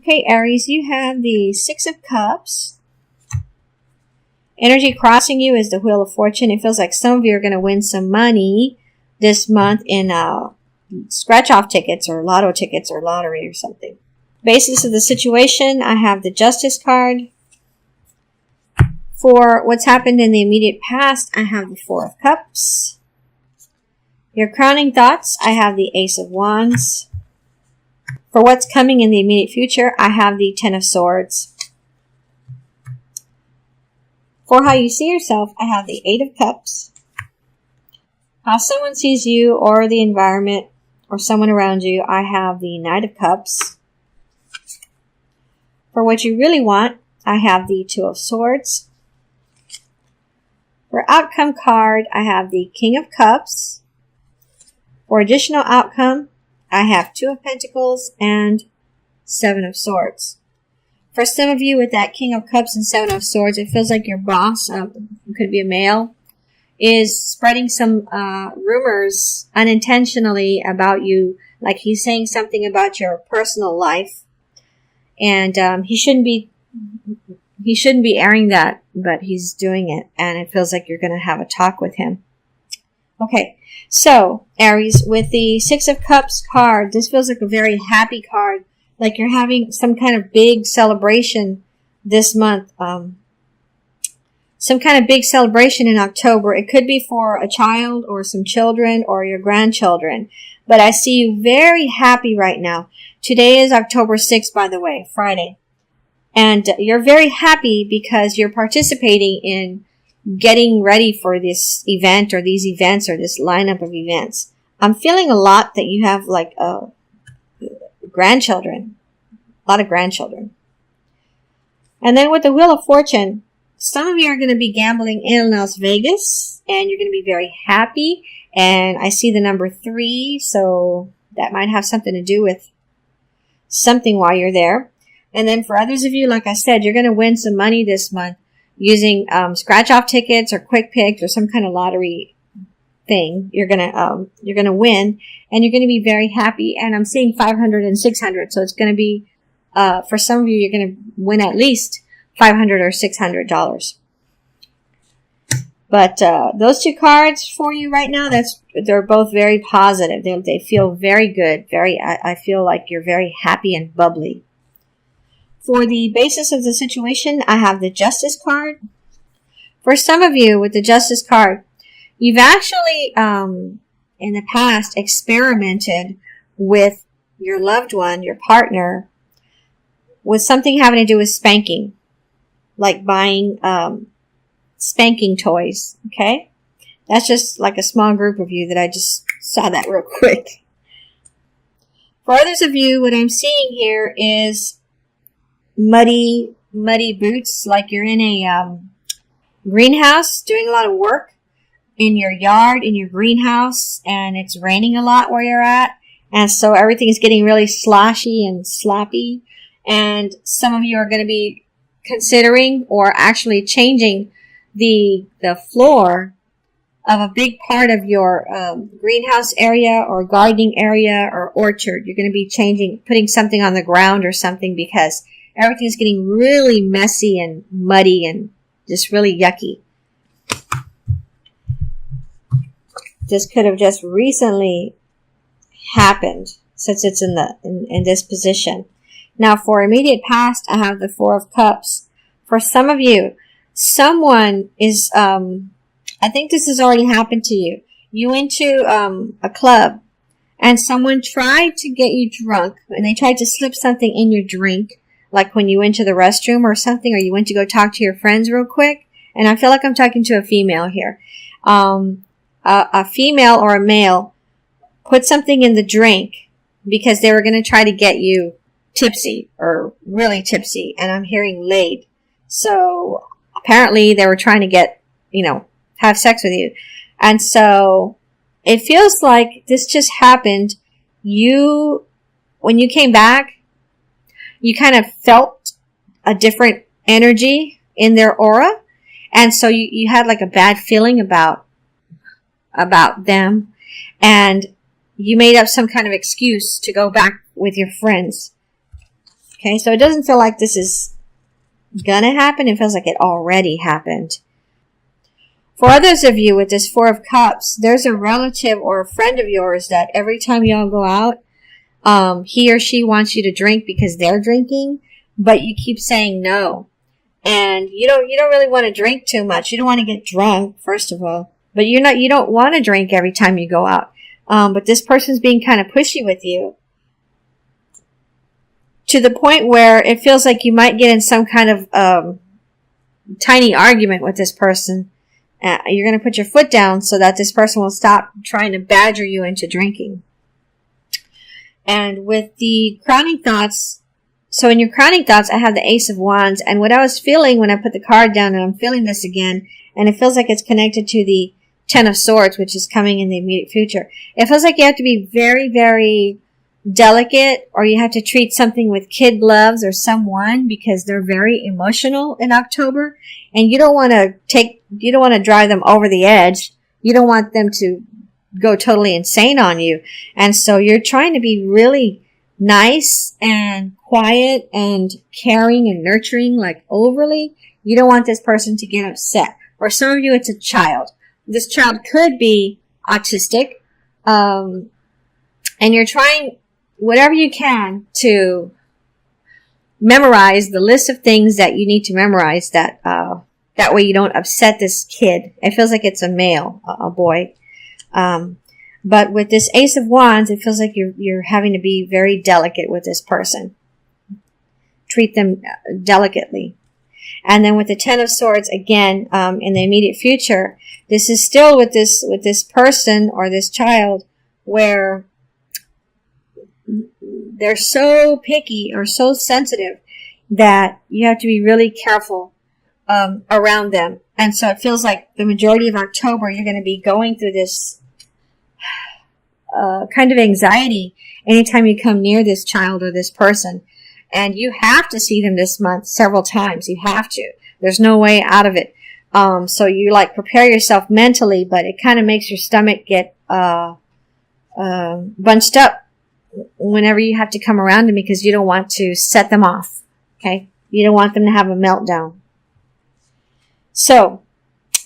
Okay, Aries, you have the Six of Cups. Energy crossing you is the Wheel of Fortune. It feels like some of you are going to win some money this month in scratch-off tickets or lotto tickets or lottery or something. Basis of the situation, I have the Justice card. For what's happened in the immediate past, I have the Four of Cups. Your crowning thoughts, I have the Ace of Wands. For what's coming in the immediate future, I have the Ten of Swords. For how you see yourself, I have the Eight of Cups. How someone sees you or the environment or someone around you, I have the Knight of Cups. For what you really want, I have the Two of Swords. For outcome card, I have the King of Cups. For additional outcome, I have Two of Pentacles and Seven of Swords. For some of you with that King of Cups and Seven of Swords, it feels like your boss, who could be a male, is spreading some rumors unintentionally about you. Like he's saying something about your personal life. And he shouldn't be airing that, but he's doing it. And it feels like you're going to have a talk with him. Okay, so Aries, with the Six of Cups card, this feels like a very happy card, like you're having some kind of big celebration this month, some kind of big celebration in October. It could be for a child or some children or your grandchildren, but I see you very happy right now. Today is October 6th, by the way, Friday, and you're very happy because you're participating in getting ready for this event or these events or this lineup of events. I'm feeling a lot that you have like grandchildren, a lot of grandchildren. And then with the Wheel of Fortune, some of you are going to be gambling in Las Vegas and you're going to be very happy. And I see the number 3, so that might have something to do with something while you're there. And then for others of you, like I said, you're going to win some money this month using scratch-off tickets or quick picks or some kind of lottery thing. You're gonna win, and you're gonna be very happy. And I'm seeing 500 and 600, so it's gonna be for some of you, you're gonna win at least $500 or $600. But those two cards for you right now, they're both very positive. They feel very good. I feel like you're very happy and bubbly. For the basis of the situation, I have the Justice card. For some of you with the Justice card, you've actually, in the past, experimented with your loved one, your partner, with something having to do with spanking, like buying spanking toys, okay? That's just like a small group of you that I just saw that real quick. For others of you, what I'm seeing here is muddy boots, like you're in a greenhouse doing a lot of work in your yard, in your greenhouse, and it's raining a lot where you're at, and so everything is getting really sloshy and sloppy, and some of you are going to be considering or actually changing the floor of a big part of your greenhouse area or gardening area or orchard. You're going to be putting something on the ground or something because everything's getting really messy and muddy and just really yucky. This could have just recently happened since it's in this position. Now for immediate past, I have the Four of Cups. For some of you, someone is, I think this has already happened to you. You went to a club and someone tried to get you drunk and they tried to slip something in your drink. Like when you went to the restroom or something, or you went to go talk to your friends real quick. And I feel like I'm talking to a female here. A female or a male put something in the drink because they were going to try to get you tipsy or really tipsy. And I'm hearing laid. So apparently they were trying to get, have sex with you. And so it feels like this just happened. When you came back, you kind of felt a different energy in their aura. And so you had like a bad feeling about them. And you made up some kind of excuse to go back with your friends. Okay, so it doesn't feel like this is gonna happen. It feels like it already happened. For others of you with this Four of Cups, there's a relative or a friend of yours that every time y'all go out, he or she wants you to drink because they're drinking, but you keep saying no. And you don't really want to drink too much. You don't want to get drunk, first of all. But you don't want to drink every time you go out. But this person's being kind of pushy with you, to the point where it feels like you might get in some kind of tiny argument with this person. You're going to put your foot down so that this person will stop trying to badger you into drinking. And with the crowning thoughts, so in your crowning thoughts, I have the Ace of Wands. And what I was feeling when I put the card down, and I'm feeling this again, and it feels like it's connected to the Ten of Swords, which is coming in the immediate future. It feels like you have to be very, very delicate, or you have to treat something with kid gloves or someone, because they're very emotional in October, and you don't want to drive them over the edge. You don't want them to go totally insane on you. And so you're trying to be really nice and quiet and caring and nurturing, like overly. You don't want this person to get upset. For some of you, it's a child. This child could be autistic, and you're trying whatever you can to memorize the list of things that you need to memorize, that way you don't upset this kid. It feels like it's a male, a boy. But with this Ace of Wands, it feels like you're having to be very delicate with this person. Treat them delicately. And then with the Ten of Swords, again, in the immediate future, this is still with this person or this child where they're so picky or so sensitive that you have to be really careful around them. And so it feels like the majority of October, you're going to be going through this kind of anxiety anytime you come near this child or this person. And you have to see them this month several times. You have to. There's no way out of it. So you like prepare yourself mentally, but it kind of makes your stomach get bunched up whenever you have to come around them, because you don't want to set them off. Okay? You don't want them to have a meltdown. So,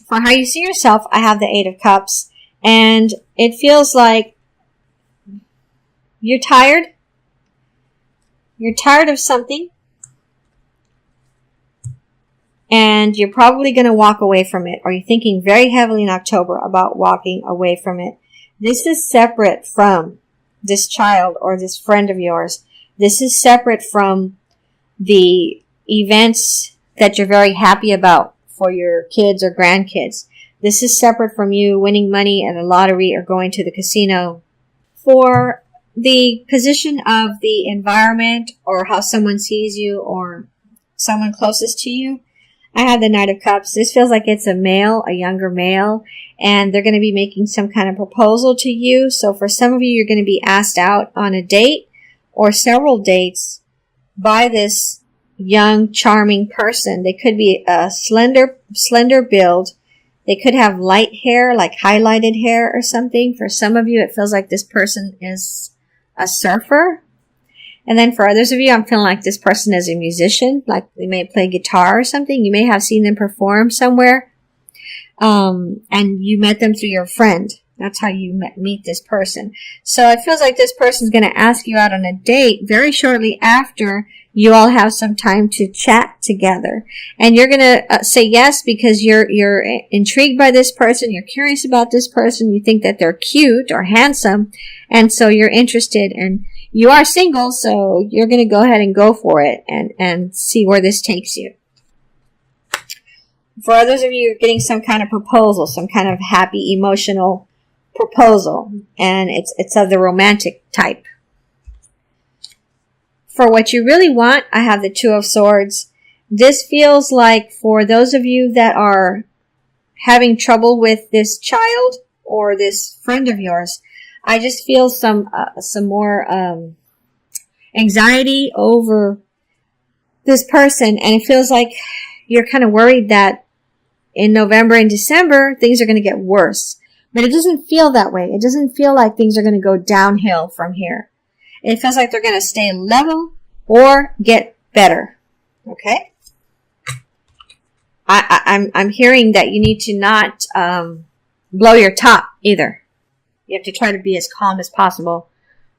for how you see yourself, I have the Eight of Cups, and it feels like you're tired. You're tired of something, and you're probably going to walk away from it, or you're thinking very heavily in October about walking away from it. This is separate from this child or this friend of yours. This is separate from the events that you're very happy about for your kids or grandkids. This is separate from you winning money at a lottery or going to the casino. For the position of the environment or how someone sees you or someone closest to you, I have the Knight of Cups. This feels like it's a male, a younger male, and they're going to be making some kind of proposal to you. So for some of you, you're going to be asked out on a date or several dates by this young, charming person. They could be a slender build. They could have light hair, like highlighted hair or something. For some of you, it feels like this person is a surfer. And then for others of you, I'm feeling like this person is a musician, like they may play guitar or something. You may have seen them perform somewhere, and you met them through your friend. That's how you meet this person. So it feels like this person's going to ask you out on a date very shortly after you all have some time to chat together. And you're going to say yes because you're intrigued by this person. You're curious about this person. You think that they're cute or handsome. And so you're interested, and you are single. So you're going to go ahead and go for it and see where this takes you. For others of you, you're getting some kind of proposal, some kind of happy, emotional proposal. And it's of the romantic type. For what you really want, I have the Two of Swords. This feels like for those of you that are having trouble with this child or this friend of yours, I just feel some more anxiety over this person, and it feels like you're kind of worried that in November and December things are going to get worse. But it doesn't feel that way. It doesn't feel like things are going to go downhill from here. It feels like they're going to stay level or get better. Okay? I'm hearing that you need to not blow your top either. You have to try to be as calm as possible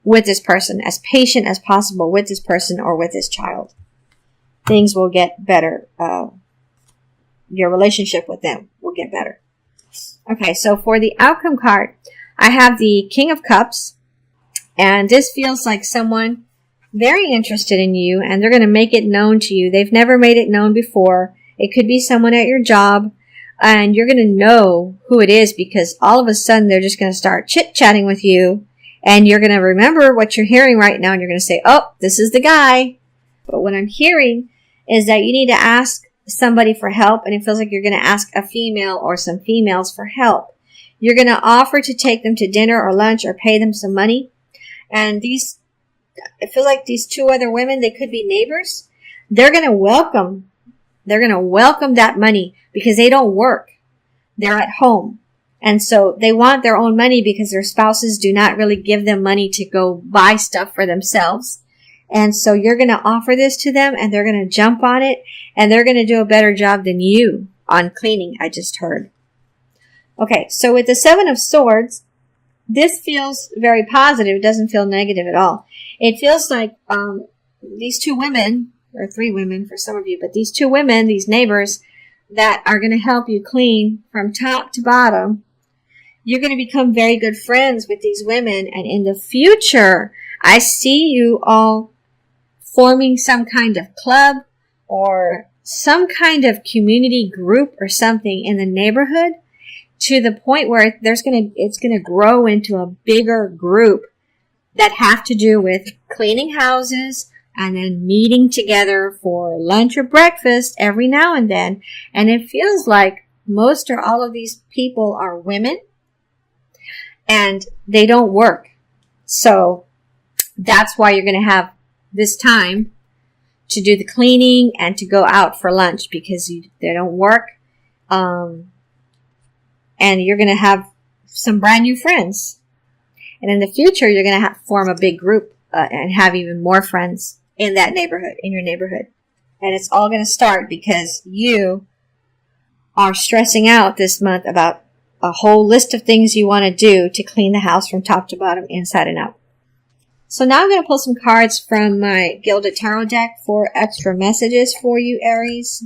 with this person, as patient as possible with this person or with this child. Things will get better. Your relationship with them will get better. Okay, so for the outcome card, I have the King of Cups, and this feels like someone very interested in you, and they're going to make it known to you. They've never made it known before. It could be someone at your job, and you're going to know who it is because all of a sudden they're just going to start chit-chatting with you, and you're going to remember what you're hearing right now, and you're going to say, oh, this is the guy. But what I'm hearing is that you need to ask somebody for help, and it feels like you're going to ask a female or some females for help. You're going to offer to take them to dinner or lunch or pay them some money. And I feel like these two other women, they could be neighbors. They're going to welcome that money because they don't work. They're at home. And so they want their own money because their spouses do not really give them money to go buy stuff for themselves. And so you're going to offer this to them, and they're going to jump on it, and they're going to do a better job than you on cleaning, I just heard. Okay, so with the Seven of Swords, this feels very positive. It doesn't feel negative at all. It feels like these two women, or three women for some of you, but these two women, these neighbors that are going to help you clean from top to bottom, you're going to become very good friends with these women, and in the future, I see you all forming some kind of club or some kind of community group or something in the neighborhood to the point where it's going to grow into a bigger group that have to do with cleaning houses and then meeting together for lunch or breakfast every now and then. And it feels like most or all of these people are women and they don't work. So that's why you're going to have this time to do the cleaning and to go out for lunch because they don't work. And you're going to have some brand new friends. And in the future, you're going to form a big group and have even more friends in that neighborhood, in your neighborhood. And it's all going to start because you are stressing out this month about a whole list of things you want to do to clean the house from top to bottom, inside and out. So now I'm going to pull some cards from my Gilded Tarot deck for extra messages for you, Aries.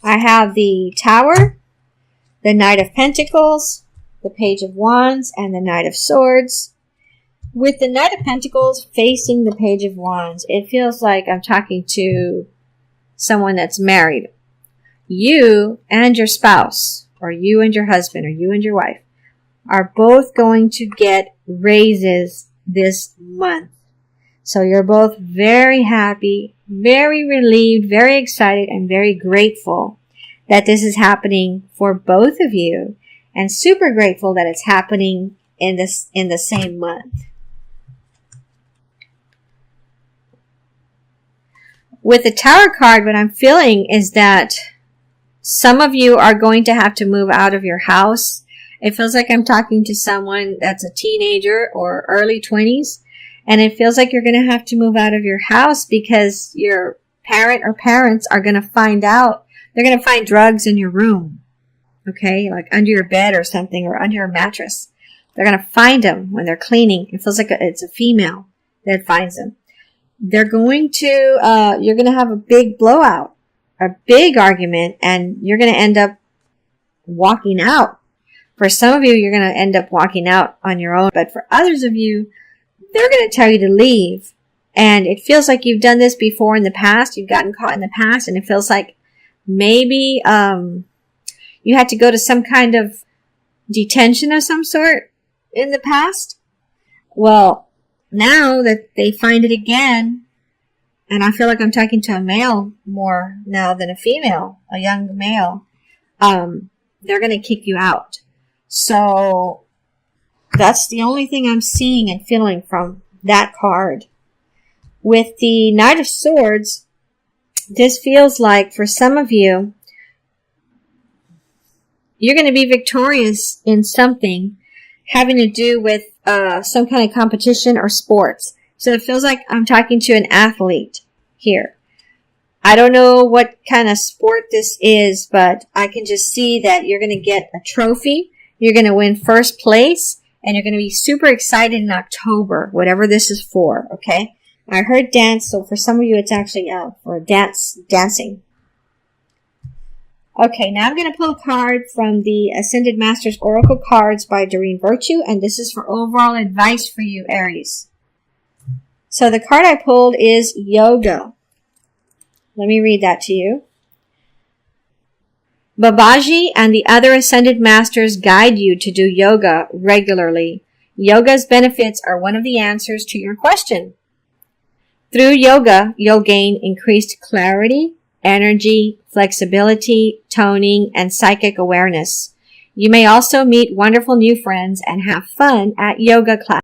I have the Tower, the Knight of Pentacles, the Page of Wands, and the Knight of Swords. With the Knight of Pentacles facing the Page of Wands, it feels like I'm talking to someone that's married. You and your spouse, or you and your husband, or you and your wife, are both going to get raises this month. So you're both very happy, very relieved, very excited, and very grateful that this is happening for both of you, and super grateful that it's happening in the same month. With the Tower card, what I'm feeling is that some of you are going to have to move out of your house. It feels like I'm talking to someone that's a teenager or early 20s, and it feels like you're going to have to move out of your house because your parent or parents are going to find out. They're going to find drugs in your room, okay, like under your bed or something, or under your mattress. They're going to find them when they're cleaning. It feels like it's a female that finds them. They're going to, you're going to have a big blowout, a big argument, and you're going to end up walking out. For some of you, you're going to end up walking out on your own. But for others of you, they're going to tell you to leave. And it feels like you've done this before in the past. You've gotten caught in the past. And it feels like maybe you had to go to some kind of detention of some sort in the past. Well, now that they find it again, and I feel like I'm talking to a male more now than a female, a young male, they're going to kick you out. So that's the only thing I'm seeing and feeling from that card. With the Knight of Swords, this feels like for some of you, you're going to be victorious in something having to do with some kind of competition or sports. So it feels like I'm talking to an athlete here. I don't know what kind of sport this is, but I can just see that you're going to get a trophy. You're going to win first place, and you're going to be super excited in October, whatever this is for, okay? I heard dance, so for some of you it's actually for dancing. Okay, now I'm going to pull a card from the Ascended Masters Oracle cards by Doreen Virtue, and this is for overall advice for you, Aries. So the card I pulled is Yoga. Let me read that to you. Babaji and the other Ascended Masters guide you to do yoga regularly. Yoga's benefits are one of the answers to your question. Through yoga, you'll gain increased clarity, energy, flexibility, toning, and psychic awareness. You may also meet wonderful new friends and have fun at yoga class.